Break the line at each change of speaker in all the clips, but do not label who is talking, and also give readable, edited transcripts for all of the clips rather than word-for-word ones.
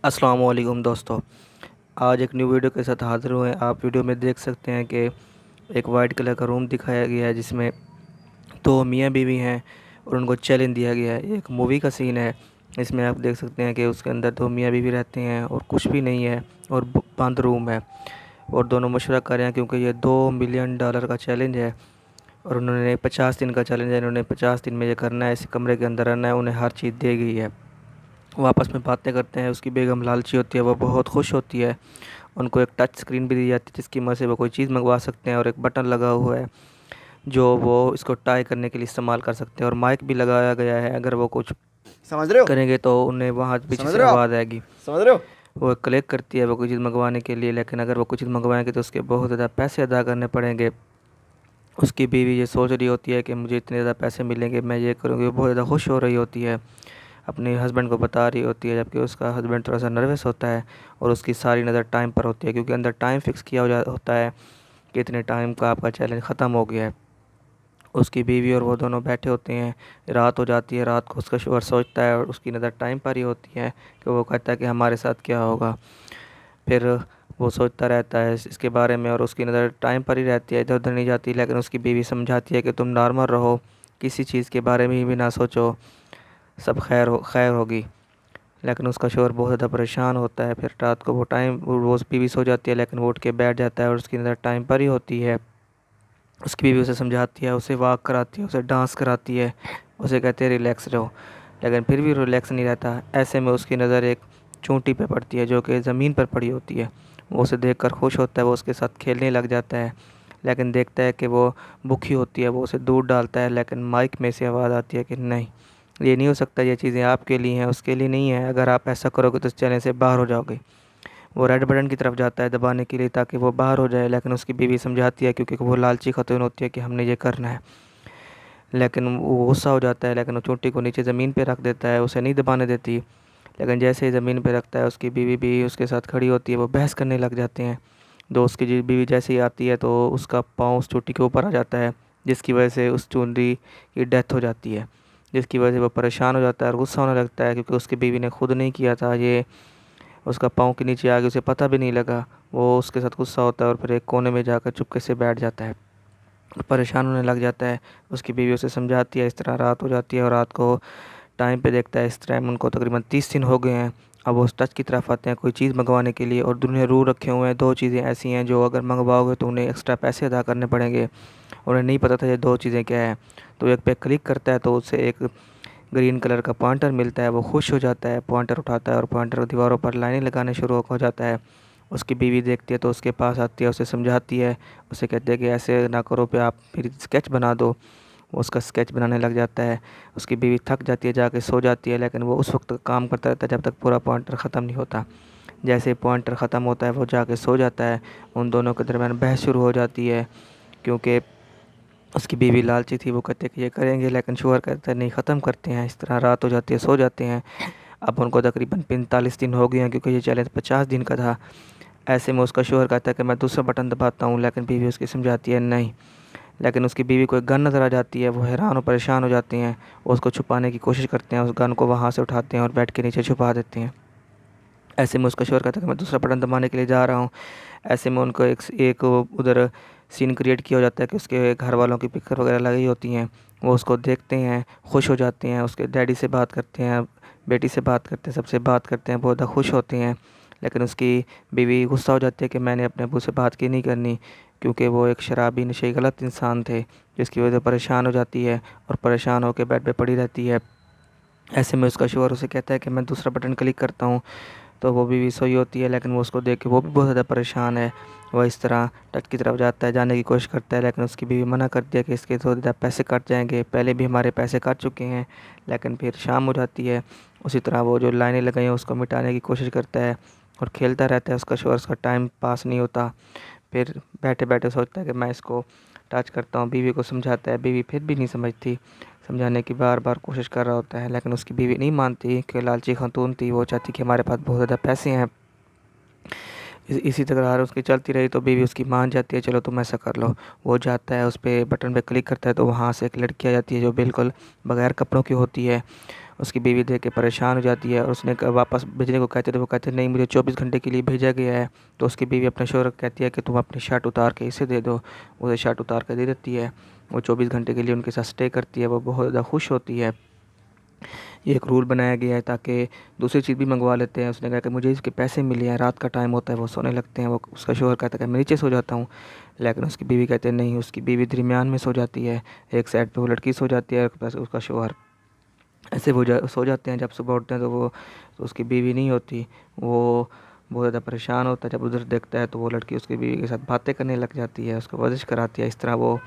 अस्सलाम वालेकुम दोस्तों। आज एक न्यू वीडियो के साथ हाज़िर हुए हैं। आप वीडियो में देख सकते हैं कि एक वाइट कलर का रूम दिखाया गया है जिसमें दो मियाँ बीवी हैं और उनको चैलेंज दिया गया है। एक मूवी का सीन है। इसमें आप देख सकते हैं कि उसके अंदर दो मियाँ बीवी रहते हैं और कुछ भी नहीं है और बंद रूम है और दोनों मशवरा कर रहे हैं क्योंकि ये $2 मिलियन का चैलेंज है और उन्होंने 50 दिन का चैलेंज है। इन्होंने 50 दिन में ये करना है, इस कमरे के अंदर रहना है। उन्हें हर चीज़ दी गई है। वो आपस में बातें करते हैं। उसकी बेगम लालची होती है, वो बहुत खुश होती है। उनको एक टच स्क्रीन भी दी जाती है जिसकी मदद से वो कोई चीज़ मंगवा सकते हैं और एक बटन लगा हुआ है जो वो इसको टाई करने के लिए इस्तेमाल कर सकते हैं और माइक भी लगाया गया है। अगर वो कुछ
समझ रहे हो?
करेंगे तो उन्हें वहाँ पीछे
समझ
से
रहे हो आप?
आवाज़ आएगी।
समझ रहे हो?
वो क्लिक करती है वो कोई चीज़ मंगवाने के लिए, लेकिन अगर वो कुछ चीज़ मंगवाएंगे तो उसके बहुत ज़्यादा पैसे अदा करने पड़ेंगे। उसकी बीवी ये सोच रही होती है कि मुझे इतने ज़्यादा पैसे मिलेंगे, मैं ये करूँगी। वो बहुत ज़्यादा खुश हो रही होती है, अपने हस्बैंड को बता रही होती है, जबकि उसका हस्बैंड थोड़ा सा नर्वस होता है और उसकी सारी नज़र टाइम पर होती है क्योंकि अंदर टाइम फिक्स किया होता है कि इतने टाइम का आपका चैलेंज ख़त्म हो गया है। उसकी बीवी और वो दोनों बैठे होते हैं। रात हो जाती है। रात को उसका शोहर सोचता है और उसकी नज़र टाइम पर ही होती है कि वो कहता है कि हमारे साथ क्या होगा। फिर वो सोचता रहता है इसके बारे में और उसकी नज़र टाइम पर ही रहती है, इधर उधर नहीं जाती। लेकिन उसकी बीवी समझाती है कि तुम नॉर्मल रहो, किसी चीज़ के बारे में भी ना सोचो, सब खैर होगी। लेकिन उसका शोहर बहुत ज़्यादा परेशान होता है। फिर रात को वो बीवी सो जाती है लेकिन वो उठ के बैठ जाता है और उसकी नज़र टाइम पर ही होती है। उसकी बीवी उसे समझाती है, उसे वॉक कराती है, उसे डांस कराती है, उसे कहती है रिलैक्स रहो, लेकिन फिर भी रिलैक्स नहीं रहता। ऐसे में उसकी नज़र एक चूंटी पे पड़ती है जो कि ज़मीन पर पड़ी होती है। वो उसे देखकर खुश होता है, वो उसके साथ खेलने लग जाता है, लेकिन देखता है कि वो भूखी होती है। वो उसे दूध डालता है लेकिन माइक में से आवाज़ आती है कि नहीं, ये नहीं हो सकता, ये चीज़ें आपके लिए हैं, उसके लिए नहीं है। अगर आप ऐसा करोगे तो इस चैलेंज से बाहर हो जाओगे। वो रेड बटन की तरफ जाता है दबाने के लिए ताकि वो बाहर हो जाए, लेकिन उसकी बीवी समझाती है क्योंकि वो लालची खतून होती है कि हमने ये करना है। लेकिन वो गुस्सा हो जाता है, लेकिन वो चोटी को नीचे ज़मीन पे रख देता है, उसे नहीं दबाने देती। लेकिन जैसे ही ज़मीन पे रखता है उसकी बीवी भी उसके साथ खड़ी होती है, वो बहस करने लग जाते हैं। दोस्त की बीवी जैसे ही आती है तो उसका पाँव उस चोटी के ऊपर आ जाता है जिसकी वजह से उस चुनरी की डेथ हो जाती है, जिसकी वजह से वो परेशान हो जाता है और गुस्सा होने लगता है क्योंकि उसकी बीवी ने खुद नहीं किया था ये। उसका पाँव के नीचे आ गया, उसे पता भी नहीं लगा। वो उसके साथ गुस्सा होता है और फिर एक कोने में जाकर चुपके से बैठ जाता है, परेशान होने लग जाता है। उसकी बीवी उसे समझाती है। इस तरह रात हो जाती है और रात को टाइम पे देखता है, इस टाइम उनको तकरीबन 30 दिन हो गए हैं। अब वो उस टच की तरफ आते हैं कोई चीज़ मंगवाने के लिए और उन्हें रूल रखे हुए हैं, दो चीज़ें ऐसी हैं जो अगर मंगवाओगे तो उन्हें एक्स्ट्रा पैसे अदा करने पड़ेंगे। उन्हें नहीं पता था ये दो चीज़ें क्या है। तो एक पे क्लिक करता है तो उसे एक ग्रीन कलर का पॉइंटर मिलता है। वो खुश हो जाता है, पॉइंटर उठाता है और पॉइंटर दीवारों पर लाइनें लगाने शुरू हो जाता है। उसकी बीवी देखती है तो उसके पास आती है, उसे समझाती है, उसे कहती है कि ऐसे ना करो, पे आप फिर स्केच बना दो। वो उसका स्केच बनाने लग जाता है। उसकी बीवी थक जाती है, जाके सो जाती है, लेकिन वो उस वक्त तक काम करता रहता है जब तक पूरा पॉइंटर ख़त्म नहीं होता। जैसे ही पॉइंटर ख़त्म होता है वो जाके सो जाता है। उन दोनों के दरमियान बहस शुरू हो जाती है क्योंकि उसकी बीवी लालची थी। वो कहते हैं कि ये करेंगे, लेकिन शोहर कहता है नहीं, ख़त्म करते हैं। इस तरह रात हो जाती है, सो जाते हैं। अब उनको तकरीबन 45 दिन हो गए हैं क्योंकि ये चैलेंज 50 दिन का था। ऐसे में उसका शोहर कहता है कि मैं दूसरा बटन दबाता हूँ, लेकिन बीवी उसकी समझाती है नहीं। लेकिन उसकी बीवी को एक गन नज़र आ जाती है। वो हैरान और परेशान हो जाते हैं, वो उसको छुपाने की कोशिश करते हैं। उस गन को वहाँ से उठाते हैं और बेड के नीचे छुपा देते हैं। ऐसे में उसका शोहर कहता है कि मैं दूसरा बटन दबाने के लिए जा रहा हूँ। ऐसे में उनको एक उधर सीन क्रिएट किया हो जाता है कि उसके घर वालों की पिक्चर वगैरह लगी होती हैं। वो उसको देखते हैं, खुश हो जाते हैं, उसके डैडी से बात करते हैं, बेटी से बात करते हैं, सबसे बात करते हैं, बहुत ज़्यादा खुश होते हैं। लेकिन उसकी बीवी गुस्सा हो जाती है कि मैंने अपने अब्बू से बात क्यों नहीं करनी, क्योंकि वो एक शराबी नशे गलत इंसान थे, जिसकी वजह से परेशान हो जाती है और परेशान होकर बेड पे पड़ी रहती है। ऐसे में उसका शोहर उसे कहता है कि मैं दूसरा बटन क्लिक करता हूँ, तो वो बीवी सोई होती है, लेकिन वो उसको देख के वो भी बहुत ज़्यादा परेशान है। वह इस तरह तट की तरफ जाता है, जाने की कोशिश करता है, लेकिन उसकी बीवी मना करती है कि इसके तो ज़्यादा पैसे कट जाएंगे, पहले भी हमारे पैसे कट चुके हैं। लेकिन फिर शाम हो जाती है। उसी तरह वो जो लाइनें लगाई हैं उसको मिटाने की कोशिश करता है और खेलता रहता है उसका शोहर। उसका टाइम पास नहीं होता। फिर बैठे बैठे सोचता है कि मैं इसको टच करता हूँ। बीवी को समझाता है, बीवी फिर भी नहीं समझती। समझाने की बार बार कोशिश कर रहा होता है, लेकिन उसकी बीवी नहीं मानती कि लालची खातून थी, वो चाहती कि हमारे पास बहुत ज़्यादा पैसे हैं। इसी तकरार उसकी चलती रही तो बीवी उसकी मान जाती है, चलो तुम ऐसा कर लो। वो जाता है, उस पर बटन पे क्लिक करता है तो वहाँ से एक लड़की आ जाती है जो बिल्कुल बगैर कपड़ों की होती है। उसकी बीवी देख के परेशान हो जाती है और उसने वापस भेजने को कहते तो वो कहते नहीं, मुझे 24 घंटे के लिए भेजा गया है। तो उसकी बीवी अपने शोहर को कहती है कि तुम अपनी शर्ट उतार के इसे दे दो। उसे शर्ट उतार कर दे देती है। वो 24 घंटे के लिए उनके साथ स्टे करती है। वो बहुत ज़्यादा खुश होती है। ये एक रूल बनाया गया है ताकि दूसरी चीज़ भी मंगवा लेते हैं। उसने कहा कि मुझे इसके पैसे मिले हैं, रात का टाइम होता है, वो सोने लगते हैं। वो उसका शौहर कहता है कि मैं नीचे सो जाता हूँ, लेकिन उसकी बीवी कहते हैं नहीं। उसकी बीवी दरमियान में सो जाती है, एक साइड पे वो लड़की सो जाती है, एक पास उसका शौहर। ऐसे वो सो जाते हैं। जब सुबह उठते हैं तो उसकी बीवी नहीं होती। वो बहुत ज़्यादा परेशान होता है। जब उधर देखता है तो वो लड़की उसकी बीवी के साथ बातें करने लग जाती है, उसको वर्जिश कराती है। इस तरह वो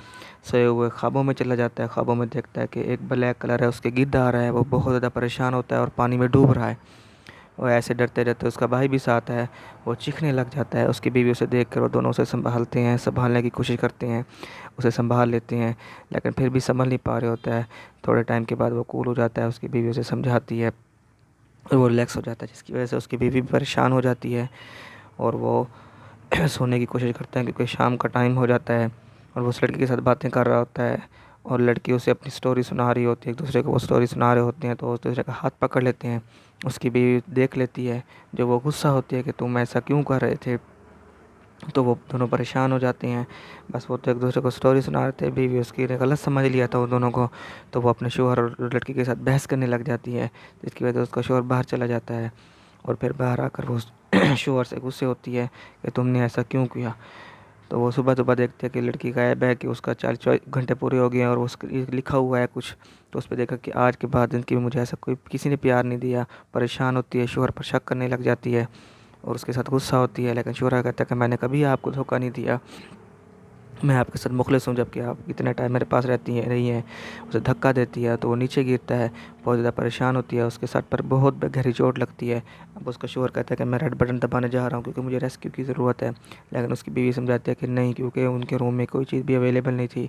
सोए हुए ख्वाबों में चला जाता है। ख्वाबों में देखता है कि एक ब्लैक कलर है, उसके गिद्ध आ रहा है। वो बहुत ज़्यादा परेशान होता है और पानी में डूब रहा है। और ऐसे डरते डरते उसका भाई भी साथ है, वो चीखने लग जाता है। उसकी बीवी उसे देख कर वो दोनों उसे संभालते हैं, संभालने की कोशिश करते हैं, उसे संभाल लेते हैं, लेकिन फिर भी संभल नहीं पा रहे होता है। थोड़े टाइम के बाद वो कूल हो जाता है। उसकी बीवी उसे समझाती है और वो रिलैक्स हो जाता है, जिसकी वजह से उसकी बीवी भी परेशान हो जाती है और वो सोने की कोशिश करता है क्योंकि शाम का टाइम हो जाता है। और वो उस लड़की के साथ बातें कर रहा होता है और लड़की उसे अपनी स्टोरी सुना रही होती है। एक दूसरे को वो स्टोरी सुना रहे होते हैं तो उस दूसरे का हाथ पकड़ लेते हैं। उसकी बीवी देख लेती है, जो वो गुस्सा होती है कि तुम ऐसा क्यों कर रहे थे। तो वो दोनों परेशान हो जाते हैं। बस वो तो एक दूसरे को स्टोरी सुना रहे थे, बीवी उसकी ने गलत समझ लिया था उन दोनों को। तो वो अपने शौहर और लड़की के साथ बहस करने लग जाती है, जिसकी वजह से उसका शौहर बाहर चला जाता है। और फिर बाहर आकर वो शौहर से गुस्से होती है कि तुमने ऐसा क्यों किया। तो वो सुबह सुबह देखते हैं कि लड़की गायब है, कि उसका 40 घंटे पूरे हो गए हैं और उस लिखा हुआ है कुछ। तो उस पर देखा कि आज के बाद ज़िंदगी में मुझे ऐसा कोई किसी ने प्यार नहीं दिया। परेशान होती है, शौहर पर शक करने लग जाती है और उसके साथ गुस्सा होती है। लेकिन शौहर कहता है कि मैंने कभी आपको धोखा नहीं दिया, मैं आपके साथ मुखलिस हूँ, जबकि आप इतना टाइम मेरे पास रहती हैं नहीं है। उसे धक्का देती है तो वो नीचे गिरता है, बहुत ज़्यादा परेशान होती है। उसके सर पर बहुत गहरी चोट लगती है। अब उसका शौहर कहता है कि मैं रेड बटन दबाने जा रहा हूँ क्योंकि मुझे रेस्क्यू की ज़रूरत है। लेकिन उसकी बीवी समझाती है कि नहीं, क्योंकि उनके रूम में कोई चीज़ भी अवेलेबल नहीं थी।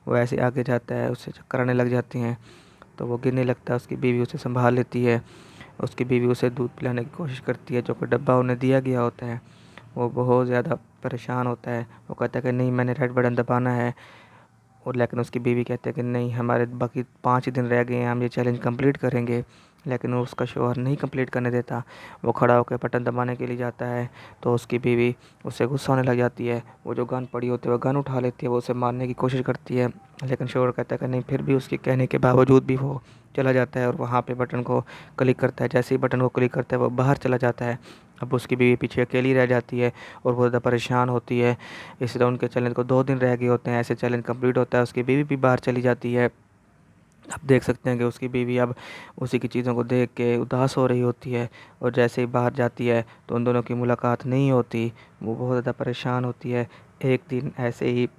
वो ऐसे आगे जाता है, उससे चक्कर आने लग जाते हैं तो वो गिरने लगता है। उसकी बीवी उसे संभाल लेती है। उसकी बीवी उसे दूध पिलाने की कोशिश करती है, जो कि डब्बा उन्हें दिया गया होता है। वो बहुत ज़्यादा परेशान होता है। वो कहता है कि नहीं, मैंने रेड बटन दबाना है। और लेकिन उसकी बीवी कहते हैं कि नहीं, हमारे बाकी 5 ही दिन रह गए हैं, हम ये चैलेंज कंप्लीट करेंगे। लेकिन वो उसका शौहर नहीं कंप्लीट करने देता। वो खड़ा होकर बटन दबाने के लिए जाता है तो उसकी बीवी उससे गुस्सा होने लग जाती है। वो जो गन पड़ी होती है वो गन उठा लेती है, वो उसे मारने की कोशिश करती है। लेकिन शौहर कहता है कि नहीं, फिर भी उसके कहने के बावजूद भी वो चला जाता है और वहाँ पे बटन को क्लिक करता है। जैसे ही बटन को क्लिक करता है वो बाहर चला जाता है। अब उसकी बीवी पीछे अकेली रह जाती है और बहुत ज़्यादा परेशान होती है। इस राउंड के चैलेंज को 2 दिन रह गए होते हैं। ऐसे चैलेंज कंप्लीट होता है, उसकी बीवी भी बाहर चली जाती है। आप देख सकते हैं कि उसकी बीवी अब उसी की चीज़ों को देख के उदास हो रही होती है और जैसे ही बाहर जाती है तो उन दोनों की मुलाकात नहीं होती। वो बहुत ज़्यादा परेशान होती है। एक दिन ऐसे ही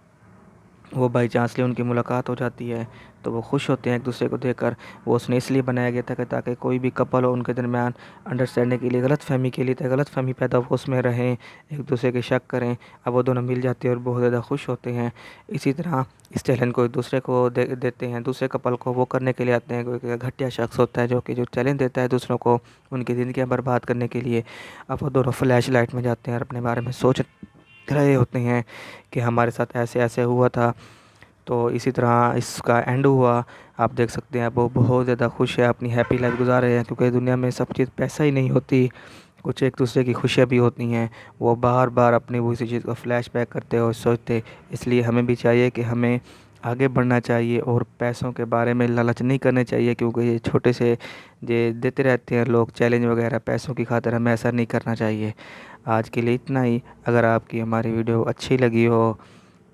वो बाई चांसली उनकी मुलाकात हो जाती है तो वो खुश होते हैं एक दूसरे को देखकर। वो उसने इसलिए बनाया गया था कि ताकि कोई भी कपल हो उनके दरमियान अंडरस्टैंडिंग के लिए, गलतफ़हमी के लिए, ताकि गलतफ़हमी पैदा हो उसमें रहें, एक दूसरे के शक करें। अब वो दोनों मिल जाते हैं और बहुत ज़्यादा खुश होते हैं। इसी तरह इस चैलेंज को एक दूसरे को देते हैं, दूसरे कपल को वो करने के लिए आते हैं। कोई घटिया शख्स होता है जो चैलेंज देता है दूसरों को उनकी ज़िंदगियाँ बर्बाद करने के लिए। अब वो दोनों फ्लैश लाइट में जाते हैं और अपने बारे में सोच रहे होते हैं कि हमारे साथ ऐसे ऐसे हुआ था। तो इसी तरह इसका एंड हुआ। आप देख सकते हैं वो बहुत ज़्यादा खुश है, अपनी हैप्पी लाइफ गुजार रहे हैं, क्योंकि दुनिया में सब चीज़ पैसा ही नहीं होती, कुछ एक दूसरे की खुशियाँ भी होती हैं। वो बार बार अपनी वो इसी चीज़ को फ्लैशबैक करते और सोचते। इसलिए हमें भी चाहिए कि हमें आगे बढ़ना चाहिए और पैसों के बारे में लालच नहीं करने चाहिए, क्योंकि ये छोटे से ये देते रहते हैं लोग चैलेंज वगैरह पैसों की खातिर। हमें ऐसा नहीं करना चाहिए। आज के लिए इतना ही। अगर आपकी हमारी वीडियो अच्छी लगी हो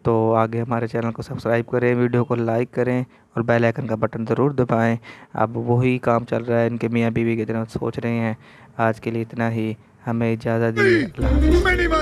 तो आगे हमारे चैनल को सब्सक्राइब करें, वीडियो को लाइक करें और बेल आइकन का बटन ज़रूर दबाएं। अब वही काम चल रहा है, इनके मियाँ बीवी की तरह सोच रहे हैं। आज के लिए इतना ही। हमें इजाज़त दीजिए। अल्लाह हाफ़िज़।